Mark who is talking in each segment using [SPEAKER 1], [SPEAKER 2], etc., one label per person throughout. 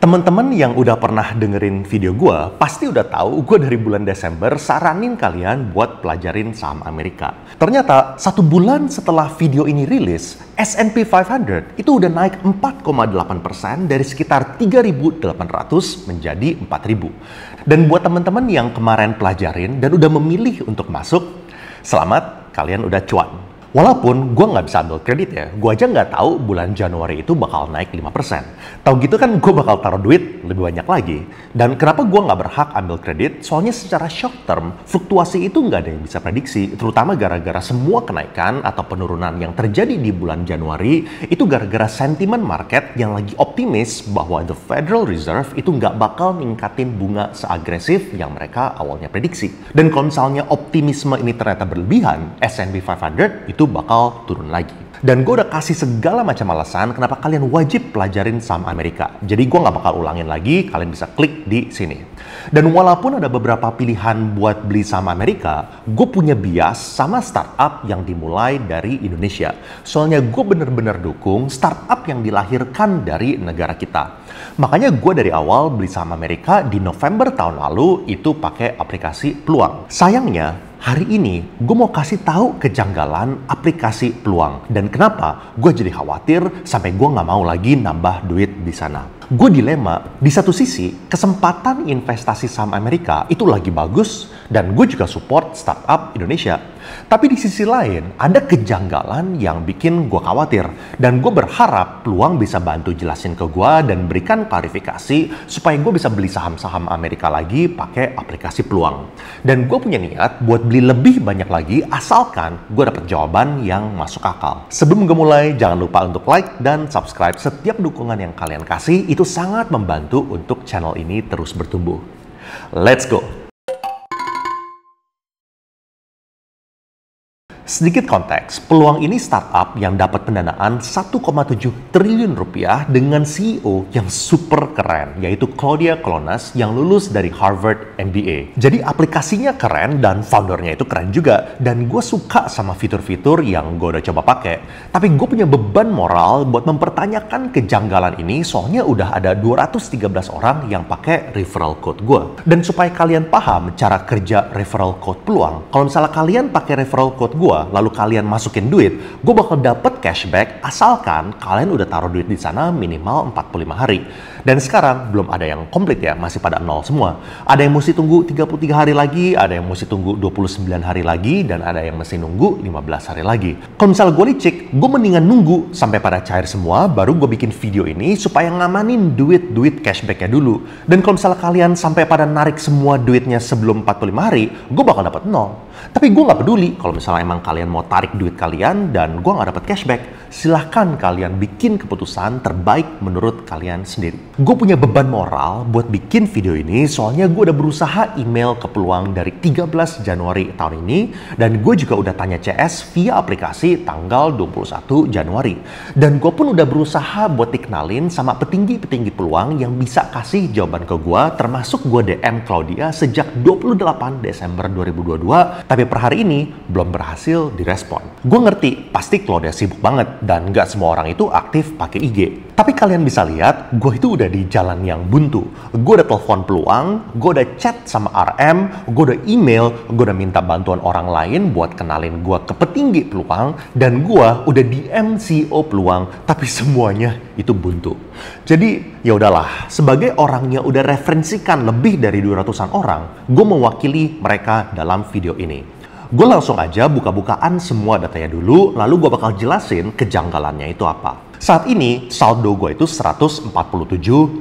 [SPEAKER 1] Teman-teman yang udah pernah dengerin video gue, pasti udah tahu gue dari bulan Desember saranin kalian buat pelajarin saham Amerika. Ternyata 1 bulan setelah video ini rilis, S&P 500 itu udah naik 4,8% dari sekitar 3.800 menjadi 4.000. Dan buat teman-teman yang kemarin pelajarin dan udah memilih untuk masuk, selamat, kalian udah cuan. Walaupun gue nggak bisa ambil kredit ya, gue aja nggak tahu bulan Januari itu bakal naik 5%. Tahu gitu kan gue bakal taruh duit lebih banyak lagi. Dan kenapa gue nggak berhak ambil kredit? Soalnya secara short term, fluktuasi itu nggak ada yang bisa prediksi. Terutama gara-gara semua kenaikan atau penurunan yang terjadi di bulan Januari, itu gara-gara sentimen market yang lagi optimis bahwa the Federal Reserve itu nggak bakal ningkatin bunga seagresif yang mereka awalnya prediksi. Dan kalau misalnya optimisme ini ternyata berlebihan, S&P 500 itu bakal turun lagi. Dan gue udah kasih segala macam alasan kenapa kalian wajib pelajarin saham Amerika. Jadi gue nggak bakal ulangin lagi, kalian bisa klik di sini. Dan walaupun ada beberapa pilihan buat beli saham Amerika, gue punya bias sama startup yang dimulai dari Indonesia. Soalnya gue bener-bener dukung startup yang dilahirkan dari negara kita. Makanya gue dari awal beli saham Amerika di November tahun lalu itu pakai aplikasi Peluang. Sayangnya, hari ini gue mau kasih tahu kejanggalan aplikasi Peluang dan kenapa gue jadi khawatir sampai gue nggak mau lagi nambah duit di sana. Gue dilema, di satu sisi kesempatan investasi saham Amerika itu lagi bagus dan gue juga support startup Indonesia. Tapi di sisi lain ada kejanggalan yang bikin gue khawatir dan gue berharap Peluang bisa bantu jelasin ke gue dan berikan klarifikasi supaya gue bisa beli saham-saham Amerika lagi pakai aplikasi Peluang. Dan gue punya niat buat beli lebih banyak lagi asalkan gue dapet jawaban yang masuk akal. Sebelum gue mulai, jangan lupa untuk like dan subscribe. Setiap dukungan yang kalian kasih itu sangat membantu untuk channel ini terus bertumbuh. Let's go! Sedikit konteks, Peluang ini startup yang dapat pendanaan 1,7 triliun rupiah dengan CEO yang super keren, yaitu Claudia Colonnas yang lulus dari Harvard MBA. Jadi aplikasinya keren dan foundernya itu keren juga. Dan gue suka sama fitur-fitur yang gue udah coba pakai. Tapi gue punya beban moral buat mempertanyakan kejanggalan ini soalnya udah ada 213 orang yang pakai referral code gue. Dan supaya kalian paham cara kerja referral code Peluang, kalau misalnya kalian pakai referral code gue, lalu kalian masukin duit, gue bakal dapet cashback asalkan kalian udah taruh duit di sana minimal 45 hari. Dan sekarang belum ada yang komplit ya, masih pada nol semua. Ada yang mesti tunggu 33 hari lagi, ada yang mesti tunggu 29 hari lagi, dan ada yang mesti nunggu 15 hari lagi. Kalau misalnya gue licik, gue mendingan nunggu sampai pada cair semua, baru gue bikin video ini supaya ngamanin duit cashbacknya dulu. Dan kalau misalnya kalian sampai pada narik semua duitnya sebelum 45 hari, gue bakal dapat nol. Tapi gue nggak peduli kalau misalnya emang kalian mau tarik duit kalian dan gue nggak dapat cashback. Silahkan kalian bikin keputusan terbaik menurut kalian sendiri. Gue punya beban moral buat bikin video ini soalnya gue udah berusaha email ke Peluang dari 13 Januari tahun ini dan gue juga udah tanya CS via aplikasi tanggal 21 Januari. Dan gue pun udah berusaha buat dikenalin sama petinggi-petinggi Peluang yang bisa kasih jawaban ke gue, termasuk gue DM Claudia sejak 28 Desember 2022. Tapi per hari ini belum berhasil direspon. Gue ngerti, pasti Claudia sibuk banget dan nggak semua orang itu aktif pakai IG. Tapi kalian bisa lihat, gue itu udah di jalan yang buntu. Gue udah telepon Peluang, gue udah chat sama RM, gue udah email, gue udah minta bantuan orang lain buat kenalin gue ke petinggi Peluang, dan gue udah DM CEO Peluang, tapi semuanya itu buntu. Jadi ya udahlah, sebagai orang yang udah referensikan lebih dari 200-an orang, gue mewakili mereka dalam video ini. Gue langsung aja buka-bukaan semua datanya dulu, lalu gue bakal jelasin kejanggalannya itu apa. Saat ini, saldo gue itu 147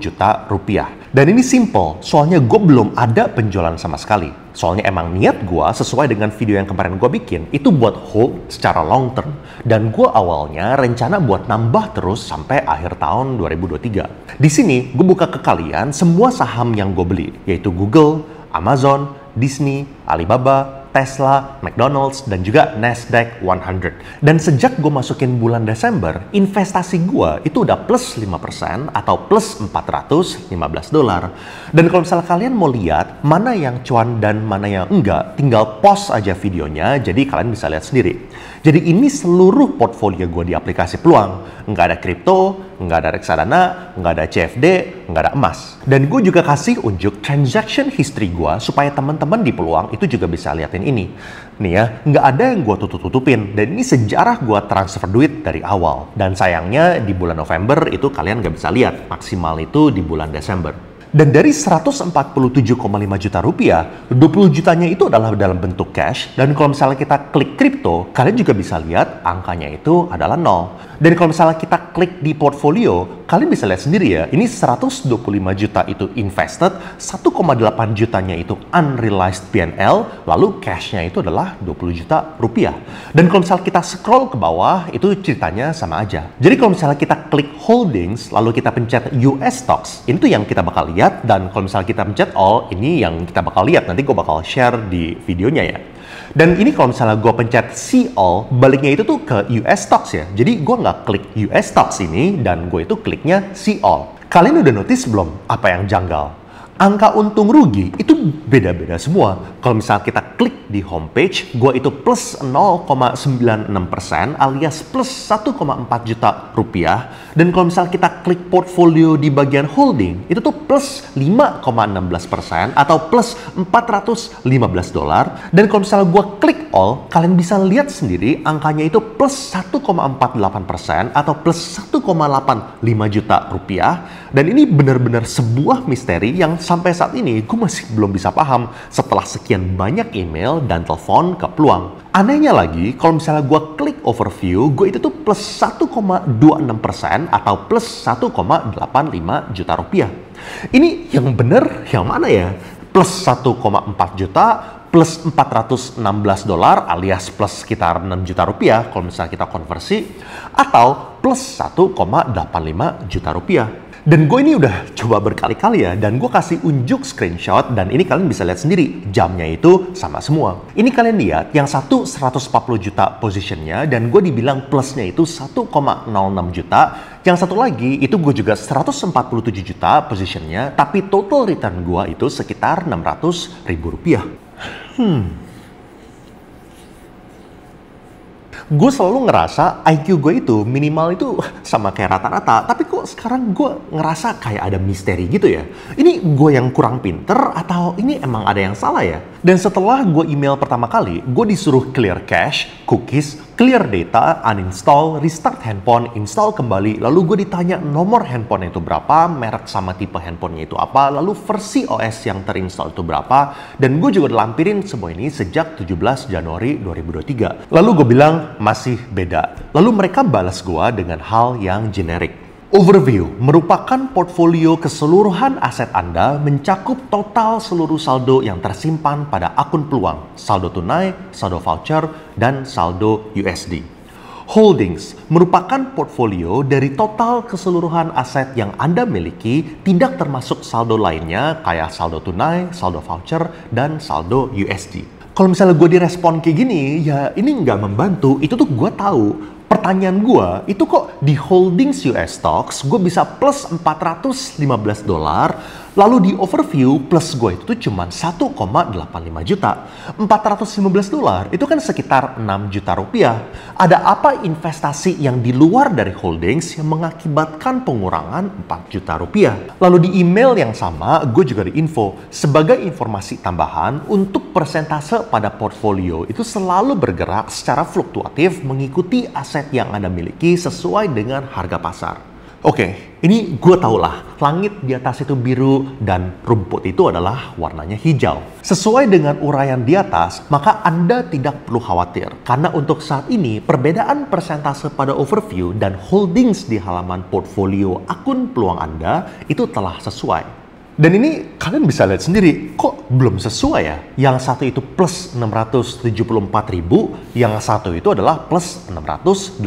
[SPEAKER 1] juta rupiah. Dan ini simple, soalnya gue belum ada penjualan sama sekali. Soalnya emang niat gue sesuai dengan video yang kemarin gue bikin, itu buat hold secara long term. Dan gue awalnya rencana buat nambah terus sampai akhir tahun 2023. Di sini, gue buka ke kalian semua saham yang gue beli, yaitu Google, Amazon, Disney, Alibaba, Tesla, McDonald's, dan juga Nasdaq 100. Dan sejak gue masukin bulan Desember, investasi gue itu udah plus 5% atau plus $415. Dan kalau misalnya kalian mau lihat mana yang cuan dan mana yang enggak, tinggal pause aja videonya, jadi kalian bisa lihat sendiri. Jadi ini seluruh portfolio gue di aplikasi Peluang. Nggak ada kripto, nggak ada reksadana, nggak ada CFD, nggak ada emas. Dan gue juga kasih unjuk transaction history gue supaya teman-teman di Peluang itu juga bisa liatin ini. Nih ya, nggak ada yang gue tutup-tutupin. Dan ini sejarah gue transfer duit dari awal. Dan sayangnya di bulan November itu kalian nggak bisa lihat. Maksimal itu di bulan Desember. Dan dari 147,5 juta rupiah, 20 jutanya itu adalah dalam bentuk cash. Dan kalau misalnya kita klik kripto, kalian juga bisa lihat angkanya itu adalah 0. Dan kalau misalnya kita klik di portfolio, kalian bisa lihat sendiri ya, ini 125 juta itu invested, 1,8 jutanya itu unrealized PNL, lalu cashnya itu adalah 20 juta rupiah. Dan kalau misalnya kita scroll ke bawah, itu ceritanya sama aja. Jadi kalau misalnya kita klik holdings, lalu kita pencet US stocks, ini tuh yang kita bakal lihat. Dan kalau misalnya kita pencet all, ini yang kita bakal lihat. Nanti gue bakal share di videonya ya. Dan ini kalau misalnya gue pencet see all, baliknya itu tuh ke US stocks ya. Jadi gue nggak klik US stocks ini, dan gue itu kliknya see all. Kalian udah notice belum apa yang janggal? Angka untung rugi itu beda-beda semua. Kalau misalnya kita klik di homepage, gue itu plus 0,96% alias plus 1,4 juta rupiah. Dan kalau misalnya kita klik portfolio di bagian holding, itu tuh plus 5,16% atau plus $415. Dan kalau misalnya gue klik all, kalian bisa lihat sendiri angkanya itu plus 1,48% atau plus 1,85 juta rupiah. Dan ini benar-benar sebuah misteri yang sampai saat ini gue masih belum bisa paham setelah sekian banyak email dan telepon ke Peluang. Anehnya lagi, kalau misalnya gue klik overview, gue itu tuh plus 1,26% atau plus 1,85 juta rupiah. Ini yang bener yang mana ya? Plus 1,4 juta, plus $416 alias plus sekitar 6 juta rupiah kalau misalnya kita konversi, atau plus 1,85 juta rupiah. Dan gue ini udah coba berkali-kali ya, dan gue kasih unjuk screenshot, dan ini kalian bisa lihat sendiri, jamnya itu sama semua. Ini kalian lihat, yang satu 140 juta positionnya, dan gue dibilang plusnya itu 1,06 juta. Yang satu lagi, itu gue juga 147 juta positionnya, tapi total return gue itu sekitar 600 ribu rupiah. Gue selalu ngerasa IQ gue itu minimal itu sama kayak rata-rata, tapi kok sekarang gue ngerasa kayak ada misteri gitu ya. Ini gue yang kurang pinter atau ini emang ada yang salah ya? Dan setelah gue email pertama kali, gue disuruh clear cache, cookies, clear data, uninstall, restart handphone, install kembali, lalu gue ditanya nomor handphone itu berapa, merek sama tipe handphonenya itu apa, lalu versi OS yang terinstall itu berapa, dan gue juga lampirin semua ini sejak 17 Januari 2023. Lalu gue bilang, masih beda. Lalu mereka balas gue dengan hal yang generik. Overview merupakan portfolio keseluruhan aset Anda mencakup total seluruh saldo yang tersimpan pada akun Peluang, saldo tunai, saldo voucher, dan saldo USD. Holdings merupakan portfolio dari total keseluruhan aset yang Anda miliki, tidak termasuk saldo lainnya kayak saldo tunai, saldo voucher, dan saldo USD. Kalau misalnya gue direspon kayak gini, ya ini nggak membantu. Itu tuh gue tahu. Pertanyaan gue, itu kok di holdings US stocks gue bisa plus $415, lalu di overview plus gue itu cuma 1,85 juta. $415 itu kan sekitar 6 juta rupiah. Ada apa investasi yang di luar dari holdings yang mengakibatkan pengurangan 4 juta rupiah? Lalu di email yang sama, gue juga diinfo sebagai informasi tambahan untuk persentase pada portfolio itu selalu bergerak secara fluktuatif mengikuti aset yang Anda miliki sesuai dengan harga pasar. Oke, ini gue tau lah, langit di atas itu biru dan rumput itu adalah warnanya hijau. Sesuai dengan uraian di atas, maka Anda tidak perlu khawatir. Karena untuk saat ini, perbedaan persentase pada overview dan holdings di halaman portfolio akun Peluang Anda itu telah sesuai. Dan ini kalian bisa lihat sendiri, kok belum sesuai ya? Yang satu itu plus 674.000, yang satu itu adalah plus 681.000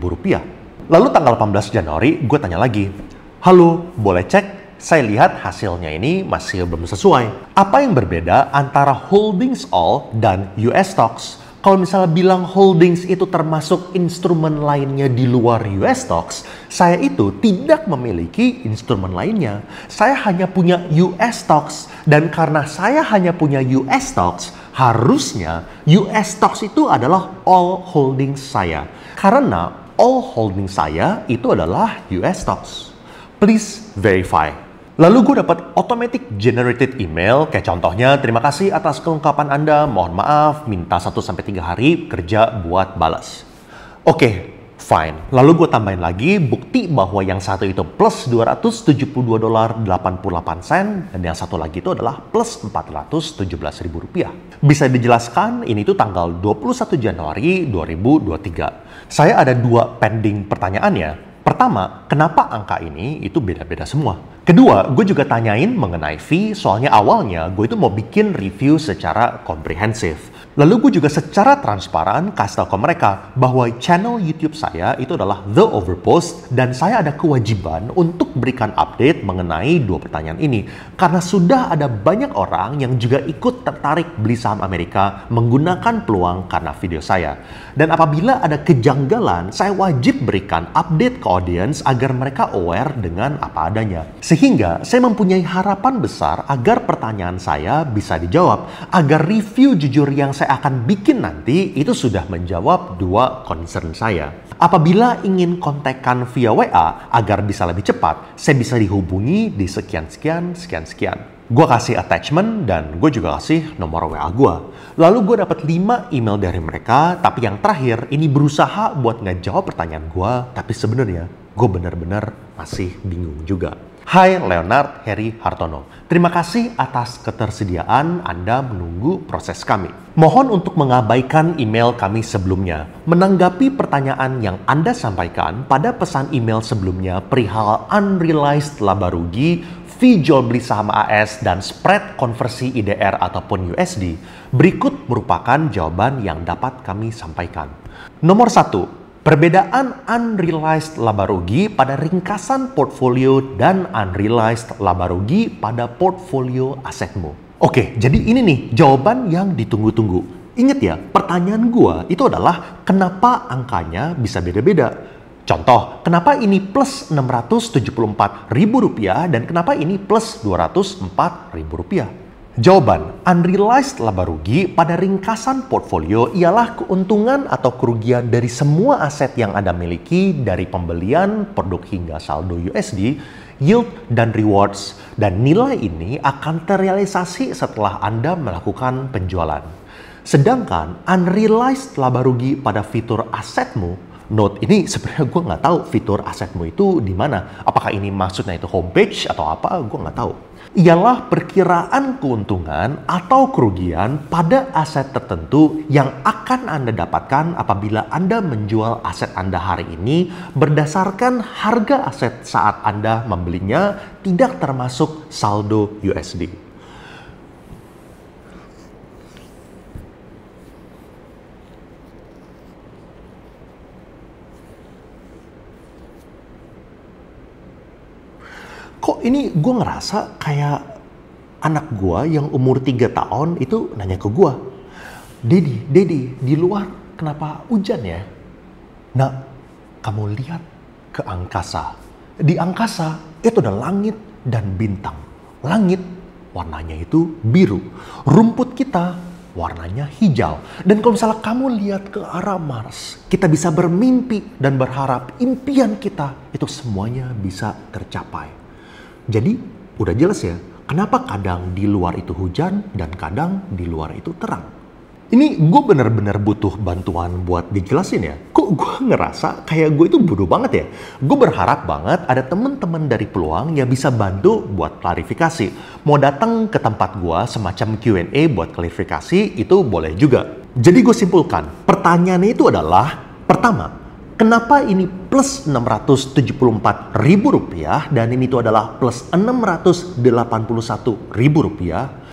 [SPEAKER 1] rupiah. Lalu tanggal 18 Januari, gue tanya lagi, halo, boleh cek? Saya lihat hasilnya ini masih belum sesuai. Apa yang berbeda antara holdings all dan US stocks? Kalau misalnya bilang holdings itu termasuk instrumen lainnya di luar US stocks, saya itu tidak memiliki instrumen lainnya. Saya hanya punya US stocks. Dan karena saya hanya punya US stocks, harusnya US stocks itu adalah all holdings saya. Karena all holdings saya itu adalah US stocks. please verify. Lalu gue dapat automatic generated email, kayak contohnya, terima kasih atas kelengkapan Anda, mohon maaf, minta 1-3 hari kerja buat balas. Oke, fine. Lalu gue tambahin lagi bukti bahwa yang satu itu plus $272.88 dan yang satu lagi itu adalah plus Rp417.000. Bisa dijelaskan, ini tuh tanggal 21 Januari 2023. Saya ada 2 pending pertanyaannya. Pertama, kenapa angka ini itu beda-beda semua? Kedua, gue juga tanyain mengenai fee, soalnya awalnya gue itu mau bikin review secara komprehensif. Lalu gue juga secara transparan kasih tahu ke mereka bahwa channel YouTube saya itu adalah The Overpost dan saya ada kewajiban untuk berikan update mengenai 2 pertanyaan ini. Karena sudah ada banyak orang yang juga ikut tertarik beli saham Amerika menggunakan peluang karena video saya. Dan apabila ada kejanggalan, saya wajib berikan update ke audience agar mereka aware dengan apa adanya. Sehingga saya mempunyai harapan besar agar pertanyaan saya bisa dijawab, agar review jujur yang saya akan bikin nanti itu sudah menjawab 2 concern saya. Apabila ingin kontakkan via WA agar bisa lebih cepat, saya bisa dihubungi di sekian-sekian. Gue kasih attachment dan gue juga kasih nomor WA gue. Lalu gue dapat 5 email dari mereka, tapi yang terakhir ini berusaha buat ngejawab pertanyaan gue, tapi sebenarnya gue benar-benar masih bingung juga. Hai Leonard Heri Hartono, terima kasih atas ketersediaan Anda menunggu proses kami. Mohon untuk mengabaikan email kami sebelumnya. Menanggapi pertanyaan yang Anda sampaikan pada pesan email sebelumnya perihal unrealized laba rugi, fee jual beli saham AS, dan spread konversi IDR ataupun USD, berikut merupakan jawaban yang dapat kami sampaikan. Nomor 1. Perbedaan unrealized laba rugi pada ringkasan portfolio dan unrealized laba rugi pada portfolio asetmu. Oke, jadi ini nih jawaban yang ditunggu-tunggu. Ingat ya, pertanyaan gua itu adalah kenapa angkanya bisa beda-beda. Contoh, kenapa ini plus Rp674.000 dan kenapa ini plus Rp204.000? Jawaban, unrealized laba rugi pada ringkasan portfolio ialah keuntungan atau kerugian dari semua aset yang Anda miliki dari pembelian produk hingga saldo USD, yield dan rewards, dan nilai ini akan terrealisasi setelah Anda melakukan penjualan. Sedangkan unrealized laba rugi pada fitur asetmu, note ini sebenarnya gue nggak tahu fitur asetmu itu di mana. Apakah ini maksudnya itu homepage atau apa? Gue nggak tahu. Ialah perkiraan keuntungan atau kerugian pada aset tertentu yang akan Anda dapatkan apabila Anda menjual aset Anda hari ini berdasarkan harga aset saat Anda membelinya, tidak termasuk saldo USD. Kok ini gue ngerasa kayak anak gue yang umur 3 tahun itu nanya ke gue, Dedi, di luar kenapa hujan ya? Nah, kamu lihat ke angkasa. Di angkasa itu ada langit dan bintang. Langit warnanya itu biru. Rumput kita warnanya hijau. Dan kalau misalnya kamu lihat ke arah Mars, kita bisa bermimpi dan berharap impian kita itu semuanya bisa tercapai. Jadi, udah jelas ya, kenapa kadang di luar itu hujan dan kadang di luar itu terang. Ini gue bener-bener butuh bantuan buat dijelasin ya. Kok gue ngerasa kayak gue itu bodoh banget ya? Gue berharap banget ada temen-temen dari Peluang yang bisa bantu buat klarifikasi. Mau datang ke tempat gue semacam Q&A buat klarifikasi itu boleh juga. Jadi gue simpulkan, pertanyaannya itu adalah, pertama, kenapa ini plus Rp674.000 dan ini tuh adalah plus Rp681.000?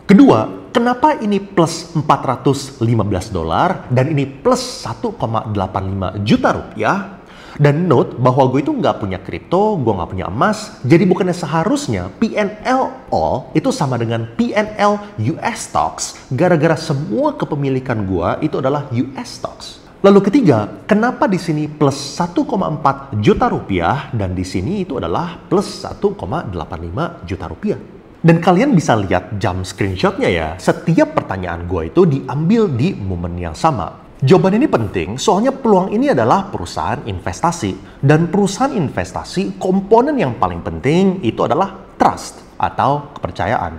[SPEAKER 1] Kedua, kenapa ini plus $415 dan ini plus Rp1,85 juta? Dan note bahwa gue itu nggak punya kripto, gue nggak punya emas, jadi bukannya seharusnya PNL all itu sama dengan PNL US stocks gara-gara semua kepemilikan gue itu adalah US stocks. Lalu ketiga, kenapa di sini plus Rp1,4 juta dan di sini itu adalah plus Rp1,85 juta? Dan kalian bisa lihat jump screenshotnya ya, setiap pertanyaan gue itu diambil di momen yang sama. Jawaban ini penting soalnya peluang ini adalah perusahaan investasi. Dan perusahaan investasi, komponen yang paling penting itu adalah trust atau kepercayaan.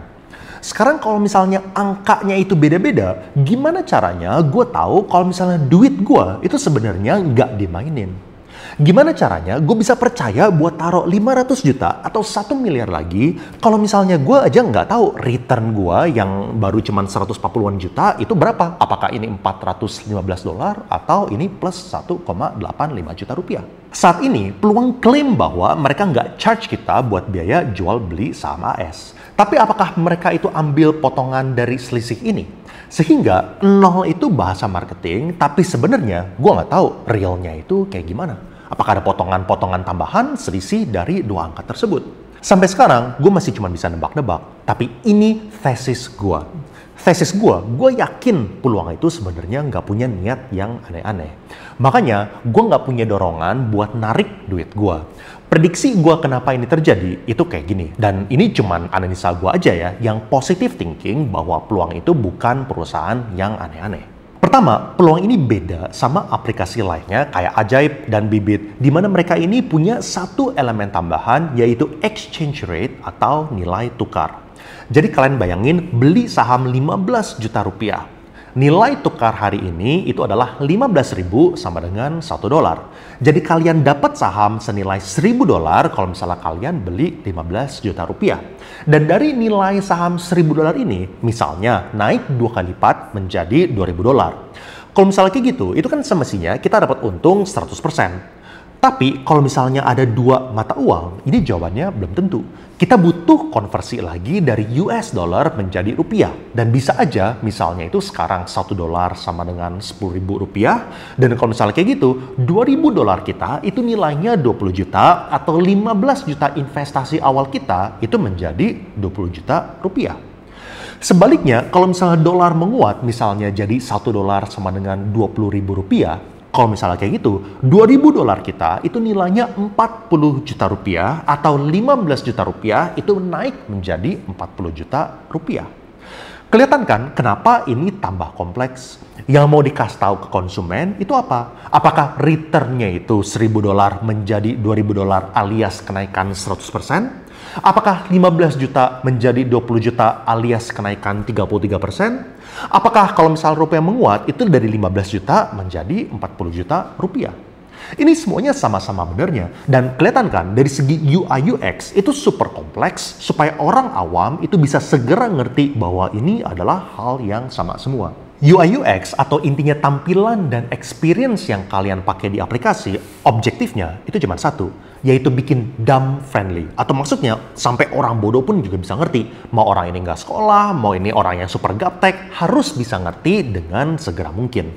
[SPEAKER 1] Sekarang kalau misalnya angkanya itu beda-beda, gimana caranya gue tahu kalau misalnya duit gue itu sebenarnya nggak dimainin? Gimana caranya gue bisa percaya buat taruh 500 juta atau 1 miliar lagi kalau misalnya gue aja nggak tahu return gue yang baru cuman 140-an juta itu berapa? Apakah ini $415 atau ini plus 1,85 juta rupiah? Saat ini peluang klaim bahwa mereka nggak charge kita buat biaya jual beli saham AS. Tapi apakah mereka itu ambil potongan dari selisih ini? Sehingga nol itu bahasa marketing, tapi sebenarnya gue nggak tahu realnya itu kayak gimana. Apakah ada potongan-potongan tambahan selisih dari dua angka tersebut? Sampai sekarang, gue masih cuma bisa nebak-nebak. Tapi ini thesis gue. Thesis gue yakin peluang itu sebenarnya nggak punya niat yang aneh-aneh. Makanya, gue nggak punya dorongan buat narik duit gue. Prediksi gue kenapa ini terjadi, itu kayak gini. Dan ini cuman analisa gue aja ya, yang positive thinking bahwa peluang itu bukan perusahaan yang aneh-aneh. Pertama, peluang ini beda sama aplikasi lainnya kayak Ajaib dan Bibit, di mana mereka ini punya satu elemen tambahan yaitu exchange rate atau nilai tukar. Jadi kalian bayangin beli saham 15 juta rupiah. Nilai tukar hari ini itu adalah 15.000 sama dengan $1. Jadi kalian dapat saham senilai $1.000 kalau misalnya kalian beli 15 juta rupiah. Dan dari nilai saham $1.000 ini, misalnya naik 2 kali lipat menjadi $2.000. Kalau misalnya kayak gitu, itu kan semestinya kita dapat untung 100%. Tapi kalau misalnya ada dua mata uang, ini jawabannya belum tentu. Kita butuh konversi lagi dari US dollar menjadi rupiah. Dan bisa aja misalnya itu sekarang $1 sama dengan 10.000 rupiah. Dan kalau misalnya kayak gitu, $2.000 kita itu nilainya 20 juta atau 15 juta investasi awal kita itu menjadi 20 juta rupiah. Sebaliknya, kalau misalnya dolar menguat, misalnya jadi $1 sama dengan 20.000 rupiah, kalau misalnya kayak gitu, $2.000 kita itu nilainya 40 juta rupiah atau 15 juta rupiah itu naik menjadi 40 juta rupiah. Kelihatan kan kenapa ini tambah kompleks? Yang mau dikasih tahu ke konsumen itu apa? Apakah returnnya itu $1.000 menjadi $2.000 alias kenaikan 100%? Apakah 15 juta menjadi 20 juta alias kenaikan 33%? Apakah kalau misal rupiah menguat itu dari 15 juta menjadi 40 juta rupiah? Ini semuanya sama-sama benernya. Dan kelihatan kan dari segi UI UX itu super kompleks supaya orang awam itu bisa segera ngerti bahwa ini adalah hal yang sama semua. UI UX atau intinya tampilan dan experience yang kalian pakai di aplikasi, objektifnya itu cuma satu, yaitu bikin dumb friendly. Atau maksudnya sampai orang bodoh pun juga bisa ngerti. Mau orang ini nggak sekolah, mau ini orang yang super gaptek, harus bisa ngerti dengan segera mungkin.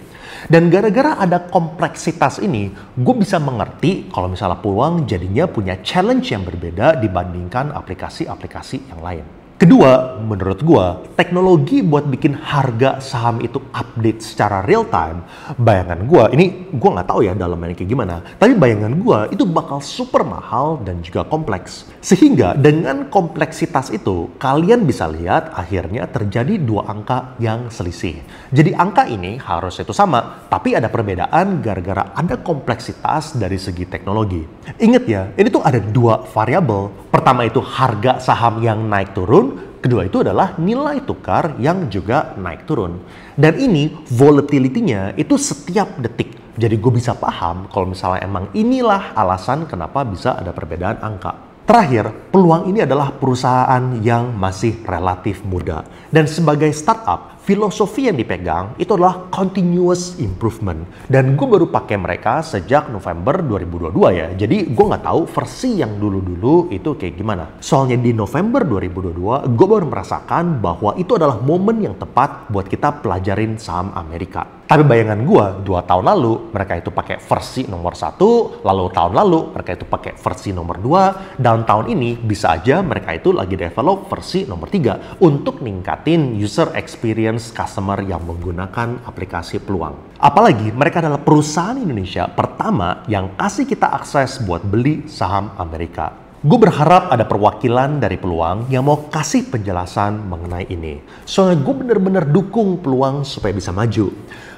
[SPEAKER 1] Dan gara-gara ada kompleksitas ini, gue bisa mengerti kalau misalnya peluang jadinya punya challenge yang berbeda dibandingkan aplikasi-aplikasi yang lain. Kedua, menurut gue, teknologi buat bikin harga saham itu update secara real time, bayangan gue, ini gue nggak tahu ya dalamnya kayak gimana, tapi bayangan gue itu bakal super mahal dan juga kompleks. Sehingga dengan kompleksitas itu, kalian bisa lihat akhirnya terjadi dua angka yang selisih. Jadi angka ini harus itu sama, tapi ada perbedaan gara-gara ada kompleksitas dari segi teknologi. Ingat ya, ini tuh ada dua variabel. Pertama itu harga saham yang naik turun, kedua itu adalah nilai tukar yang juga naik turun. Dan ini volatility-nya itu setiap detik. Jadi gue bisa paham kalau misalnya emang inilah alasan kenapa bisa ada perbedaan angka. Terakhir, peluang ini adalah perusahaan yang masih relatif muda. Dan sebagai startup, filosofi yang dipegang itu adalah continuous improvement. Dan gue baru pakai mereka sejak November 2022 ya. Jadi gue nggak tahu versi yang dulu-dulu itu kayak gimana. Soalnya di November 2022, gue baru merasakan bahwa itu adalah momen yang tepat buat kita pelajarin saham Amerika. Tapi bayangan gue, 2 tahun lalu mereka itu pakai versi nomor 1, lalu tahun lalu mereka itu pakai versi nomor 2, dan tahun ini bisa aja mereka itu lagi develop versi nomor 3 untuk ningkatin user experience customer yang menggunakan aplikasi Peluang. Apalagi mereka adalah perusahaan Indonesia pertama yang kasih kita akses buat beli saham Amerika. Gue berharap ada perwakilan dari Peluang yang mau kasih penjelasan mengenai ini. Soalnya gue bener-bener dukung Peluang supaya bisa maju.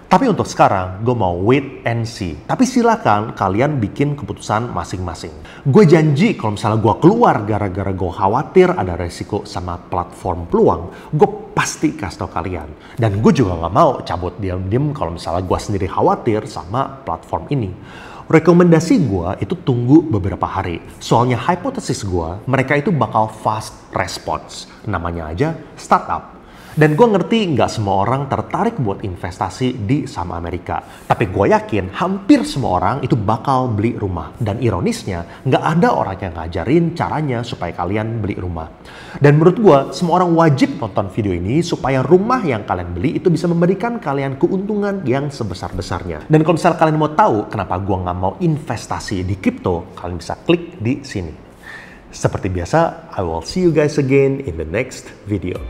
[SPEAKER 1] Tapi untuk sekarang, gue mau wait and see. Tapi silakan kalian bikin keputusan masing-masing. Gue janji kalau misalnya gue keluar gara-gara gue khawatir ada resiko sama platform peluang, gue pasti kasih tau kalian. Dan gue juga gak mau cabut diam-diam kalau misalnya gue sendiri khawatir sama platform ini. Rekomendasi gue itu tunggu beberapa hari. Soalnya hipotesis gue, mereka itu bakal fast response. Namanya aja startup. Dan gue ngerti nggak semua orang tertarik buat investasi di saham Amerika. Tapi gue yakin hampir semua orang itu bakal beli rumah. Dan ironisnya, nggak ada orang yang ngajarin caranya supaya kalian beli rumah. Dan menurut gue, semua orang wajib nonton video ini supaya rumah yang kalian beli itu bisa memberikan kalian keuntungan yang sebesar-besarnya. Dan kalau misalnya kalian mau tahu kenapa gue nggak mau investasi di kripto, kalian bisa klik di sini. Seperti biasa, I will see you guys again in the next video.